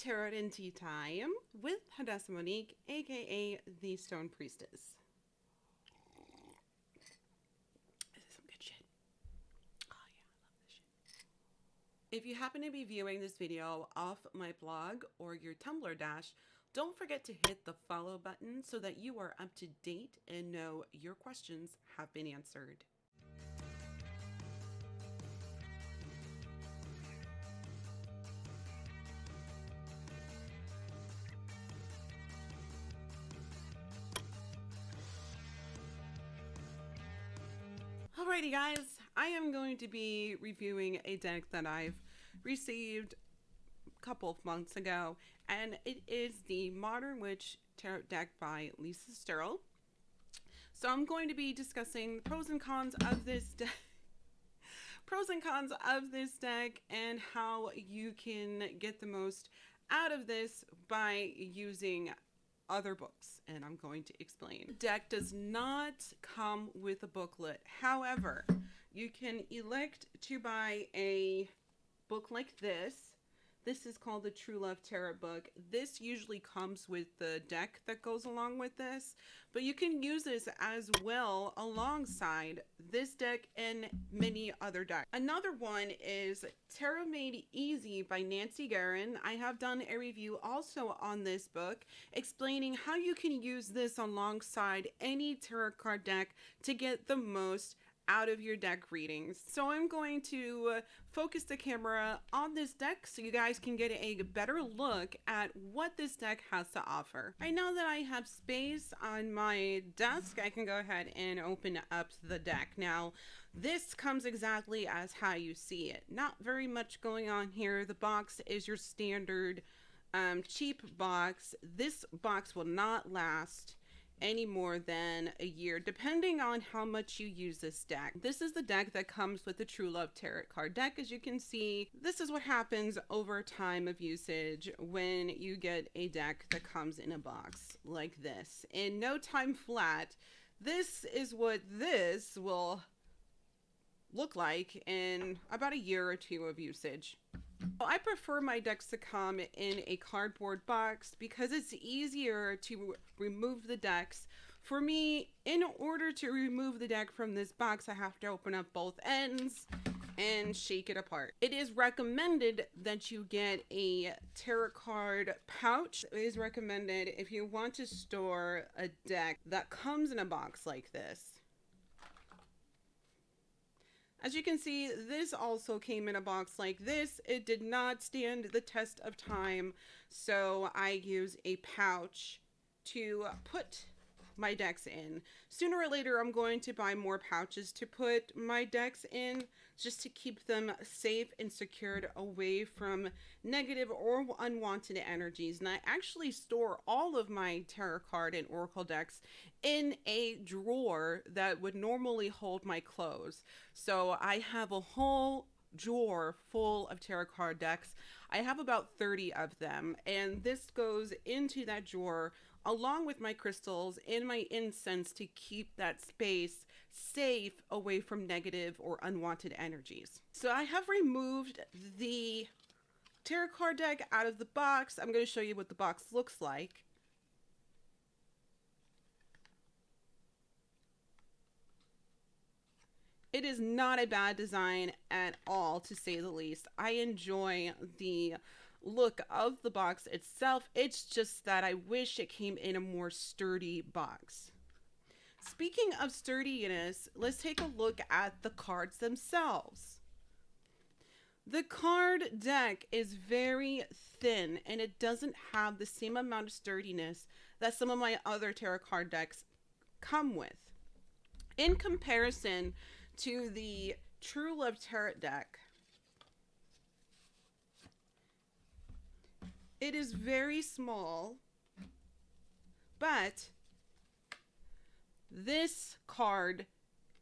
Tarot and Tea Time with Hadassah Monique, aka the Stone Priestess. This is some good shit. Oh yeah, I love this shit. If you happen to be viewing this video off my blog or your Tumblr dash, don't forget to hit the follow button so that you are up to date and know your questions have been answered. Alrighty guys, I am going to be reviewing a deck that I've received a couple of months ago, and it is the Modern Witch Tarot deck by Lisa Sterle. So I'm going to be discussing the pros and cons of this deck, and how you can get the most out of this by using other books, and I'm going to explain. The deck does not come with a booklet. However, you can elect to buy a book like this. This is called the True Love Tarot book. This usually comes with the deck that goes along with this, but you can use this as well alongside this deck and many other decks. Another one is Tarot Made Easy by Nancy Guerin. I have done a review also on this book explaining how you can use this alongside any tarot card deck to get the most out of your deck readings. So I'm going to focus the camera on this deck so you guys can get a better look at what this deck has to offer. I know that I have space on my desk. I can go ahead and open up the deck. Now, this comes exactly as how you see it. Not very much going on here. The box is your standard cheap box. This box will not last any more than a year, depending on how much you use this deck. This is the deck that comes with the True Love Tarot card deck. As you can see, this is what happens over time of usage when you get a deck that comes in a box like this. In no time flat, this is what this will look like in about a year or two of usage. I prefer my decks to come in a cardboard box because it's easier to remove the decks. For me, in order to remove the deck from this box, I have to open up both ends and shake it apart. It is recommended that you get a tarot card pouch. It is recommended if you want to store a deck that comes in a box like this. As you can see, this also came in a box like this. It did not stand the test of time, so I use a pouch to put my decks in. Sooner or later, I'm going to buy more pouches to put my decks in, just to keep them safe and secured away from negative or unwanted energies. And I actually store all of my tarot card and oracle decks in a drawer that would normally hold my clothes. So I have a whole drawer full of tarot card decks. I have about 30 of them, and this goes into that drawer along with my crystals and my incense to keep that space safe away from negative or unwanted energies. So I have removed the tarot card deck out of the box. I'm going to show you what the box looks like. It is not a bad design at all, to say the least. I enjoy the look of the box itself. It's just that I wish it came in a more sturdy box. Speaking of sturdiness, let's take a look at the cards themselves. The card deck is very thin, and it doesn't have the same amount of sturdiness that some of my other tarot card decks come with. In comparison to the True Love Tarot deck, it is very small, but this card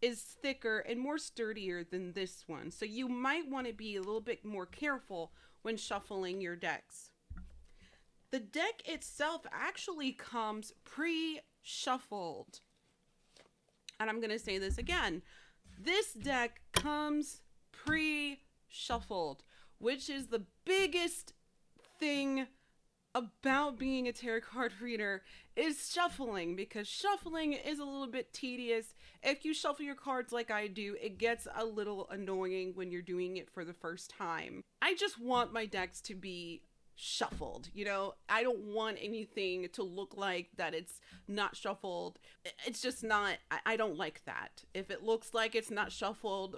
is thicker and more sturdier than this one. So you might want to be a little bit more careful when shuffling your decks. The deck itself actually comes pre-shuffled. And I'm going to say this again. This deck comes pre-shuffled, which is the biggest thing about being a tarot card reader is shuffling, because shuffling is a little bit tedious. If you shuffle your cards like I do, it gets a little annoying when you're doing it for the first time. I just want my decks to be shuffled, you know? I don't want anything to look like that it's not shuffled. It's just not, I don't like that. If it looks like it's not shuffled,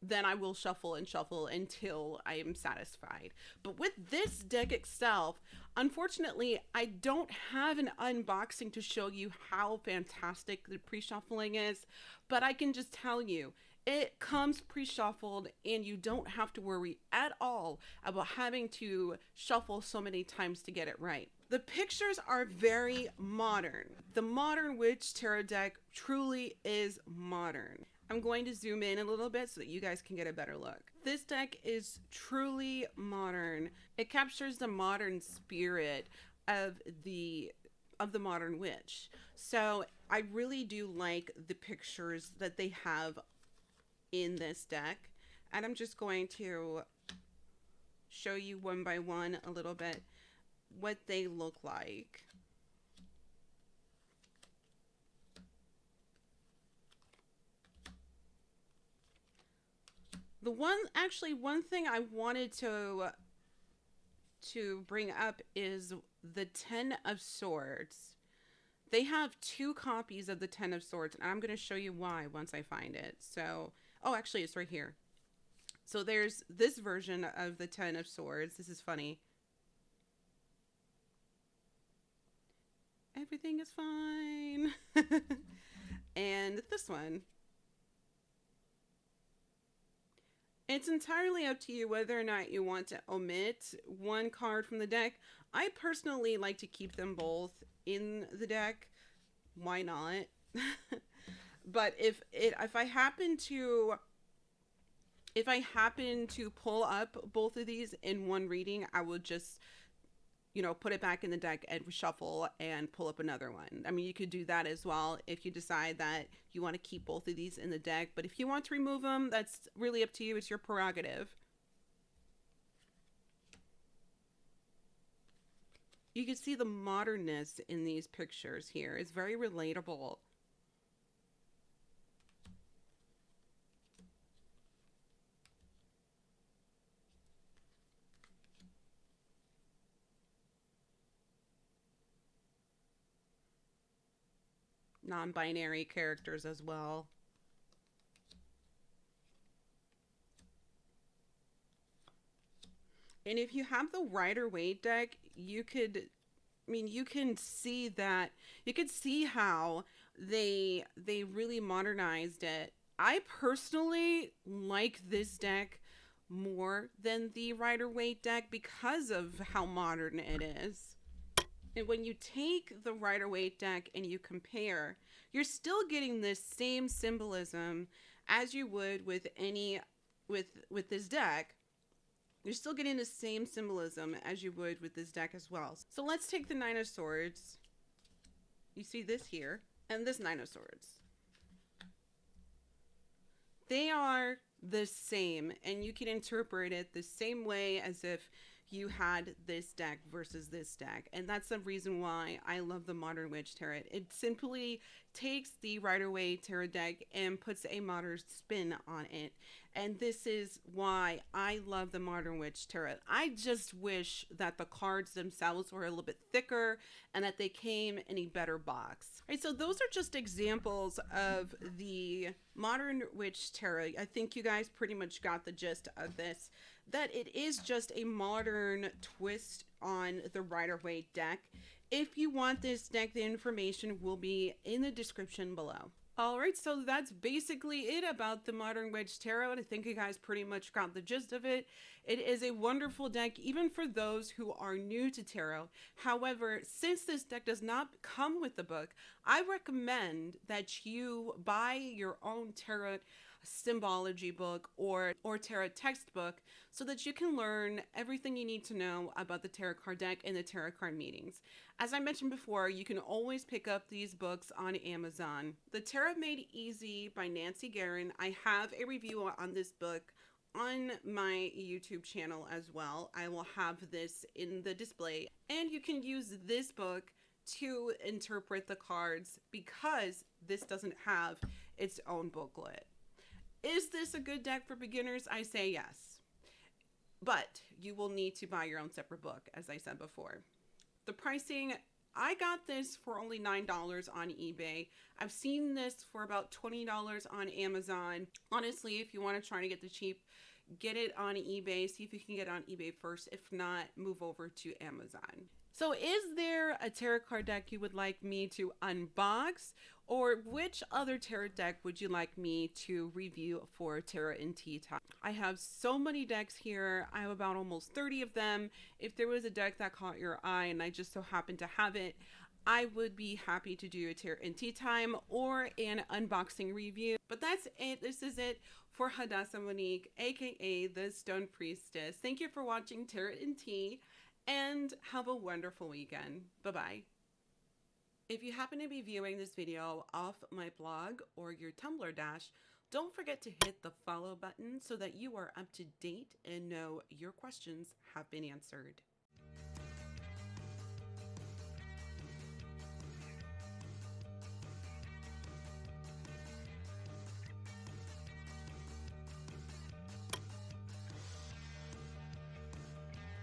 then I will shuffle and shuffle until I am satisfied. But with this deck itself, unfortunately, I don't have an unboxing to show you how fantastic the pre-shuffling is, but I can just tell you, it comes pre-shuffled and you don't have to worry at all about having to shuffle so many times to get it right. The pictures are very modern. The Modern Witch Tarot deck truly is modern. I'm going to zoom in a little bit so that you guys can get a better look. This deck is truly modern. It captures the modern spirit of the Modern Witch. So I really do like the pictures that they have in this deck. And I'm just going to show you one by one a little bit what they look like. One thing I wanted to bring up is the Ten of Swords. They have 2 copies of the Ten of Swords, and I'm going to show you why once I find it. So, oh, actually, it's right here. So there's this version of the Ten of Swords. This is funny. Everything is fine. And this one. It's entirely up to you whether or not you want to omit one card from the deck. I personally like to keep them both in the deck. Why not? But if I happen to pull up both of these in one reading, I will just, you know, put it back in the deck and shuffle and pull up another one. I mean, you could do that as well if you decide that you want to keep both of these in the deck. But if you want to remove them, that's really up to you. It's your prerogative. You can see the modernness in these pictures here. It's very relatable. Non-binary characters as well. And if you have the Rider-Waite deck, you could, I mean, you can see that, you could see how they really modernized it. I personally like this deck more than the Rider-Waite deck because of how modern it is. And when you take the Rider-Waite deck and you compare, you're still getting this same symbolism as you would with with this deck. You're still getting the same symbolism as you would with this deck as well. So let's take the Nine of Swords. You see this here, and this Nine of Swords. They are the same, and you can interpret it the same way as if you had this deck versus this deck. And that's the reason why I love the Modern Witch Tarot. It simply takes the Rider-Waite Tarot deck and puts a modern spin on it. And this is why I love the Modern Witch Tarot. I just wish that the cards themselves were a little bit thicker and that they came in a better box. All right, so those are just examples of the Modern Witch Tarot. I think you guys pretty much got the gist of this, that it is just a modern twist on the Rider-Waite deck. If you want this deck, the information will be in the description below. Alright, so that's basically it about the Modern Witch Tarot. I think you guys pretty much got the gist of it. It is a wonderful deck, even for those who are new to tarot. However, since this deck does not come with the book, I recommend that you buy your own tarot symbology book or tarot textbook so that you can learn everything you need to know about the tarot card deck and the tarot card meetings. As I mentioned before, you can always pick up these books on Amazon. The Tarot Made Easy by Nancy Guerin. I have a review on this book on my YouTube channel as well. I will have this in the display, and you can use this book to interpret the cards because this doesn't have its own booklet. Is this a good deck for beginners? I say yes. But you will need to buy your own separate book, as I said before. The pricing, I got this for only $9 on eBay. I've seen this for about $20 on Amazon. Honestly, if you want to try to get the cheap, get it on eBay. See if you can get it on eBay first. If not, move over to Amazon. So is there a tarot card deck you would like me to unbox? Or which other tarot deck would you like me to review for Tarot and Tea Time? I have so many decks here. I have about almost 30 of them. If there was a deck that caught your eye and I just so happened to have it, I would be happy to do a Tarot and Tea Time or an unboxing review. But that's it. This is it for Hadassah Monique, aka the Stone Priestess. Thank you for watching Tarot and Tea, and have a wonderful weekend. Bye-bye. If you happen to be viewing this video off my blog or your Tumblr dash, don't forget to hit the follow button so that you are up to date and know your questions have been answered.